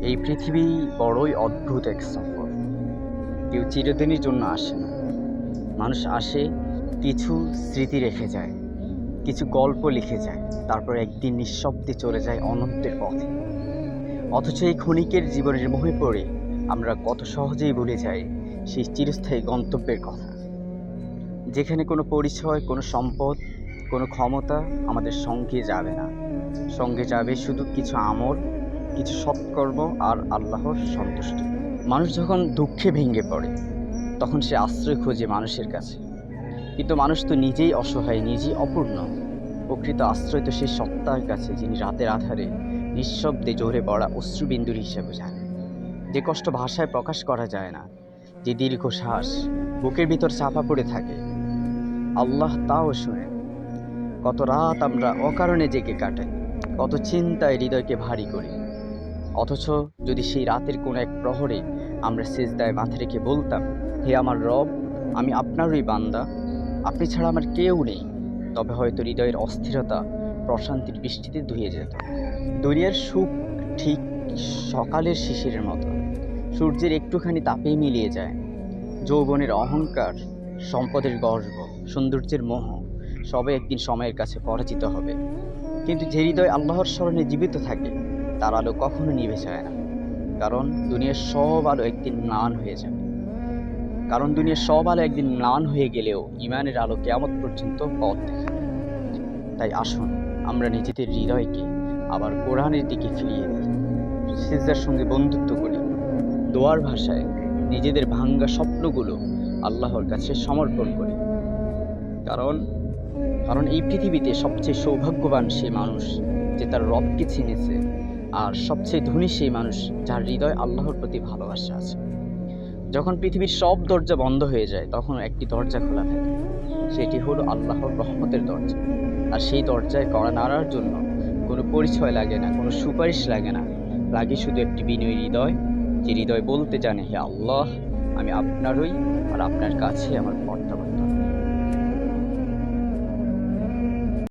এই পৃথিবী বড়ই অদ্ভুত এক সফর। কেউ চিরদিনের জন্য আসে না। মানুষ আসে, কিছু স্মৃতি রেখে যায়, কিছু গল্প লিখে যায়, তারপর একদিন নিঃশব্দে চলে যায় অনন্তের পথে। অথচ এই ক্ষণিকের জীবনের মোহে পড়ে আমরা কত সহজেই ভুলে যাই সেই চিরস্থায়ী গন্তব্যের কথা, যেখানে কোনো পরিচয়, কোনো সম্পদ, কোনো ক্ষমতা আমাদের সঙ্গে যাবে না। সঙ্গে যাবে শুধু কিছু আমল, কিছু সৎকর্ম আর আল্লাহর সন্তুষ্টি। মানুষ যখন দুঃখে ভেঙে পড়ে তখন সে আশ্রয় খোঁজে মানুষের কাছে, কিন্তু মানুষ তো নিজেই অসহায়, নিজেই অপূর্ণ। প্রকৃত আশ্রয় তো সেই সত্তার কাছে, যিনি রাতের আধারে নিঃশব্দে জোরে পড়া অশ্রুবিন্দুর হিসেবে জানেন, যে কষ্ট ভাষায় প্রকাশ করা যায় না, যে দীর্ঘশ্বাস বুকের ভিতর চাপা পড়ে থাকে, আল্লাহ তাও শুনেন। কত রাত আমরা অকারণে জেগে কাটাই, কত চিন্তায় হৃদয়কে ভারী করি। অথচ যদি সেই রাতের কোনো এক প্রহরে আমরা সিজদায় মাথা রেখে বলতাম, হে আমার রব, আমি আপনারই বান্দা, আপনি ছাড়া আমার কেউ নেই, তবে হয়তো হৃদয়ের অস্থিরতা প্রশান্তির বৃষ্টিতে ধুয়ে যেত। দুনিয়ার সুখ ঠিক সকালের শিশিরের মতো, সূর্যের একটুখানি তাপেই মিলিয়ে যায়। যৌবনের অহংকার, সম্পদের গর্ব, সৌন্দর্যের মোহ, সবাই একদিন সময়ের কাছে পরাজিত হবে। কিন্তু যে হৃদয় আল্লাহর স্মরণে জীবিত থাকে, তার আলো কখনো নিভে যায় না। কারণ দুনিয়ার সব আলো একদিন ম্লান হয়ে যাবে। ম্লান হয়ে গেলেও ইমানের আলো কিয়ামত পর্যন্ত পথ দেখাবে। তাই আসুন আমরা নিজেদের হৃদয়কে আবার কোরআনের দিকে ফিরিয়ে দিই, সিজদার সঙ্গে বন্ধুত্ব করি, দোয়ার ভাষায় নিজেদের ভাঙ্গা স্বপ্নগুলো আল্লাহর কাছে সমর্পণ করি। কারণ কারণ এই পৃথিবীতে সবচেয়ে সৌভাগ্যবান সেই মানুষ যে তার রবকে চিনেছে, আর সবচেয়ে ধনী সেই মানুষ যার হৃদয় আল্লাহর প্রতি ভালোবাসা আছে। যখন পৃথিবীর সব দরজা বন্ধ হয়ে যায়, তখন একটি দরজা খোলা থাকে, সেটি হলো আল্লাহর রহমতের দরজা। আর সেই দরজায় কড়া নাড়ার জন্য কোনো পরিচয় লাগে না, কোনো সুপারিশ লাগে না, লাগে শুধু একটি বিনয়ী হৃদয়, যে হৃদয় বলতে জানে, হে আল্লাহ, আমি আপনারই, আর আপনার কাছে আমার প্রত্যাবর্তন।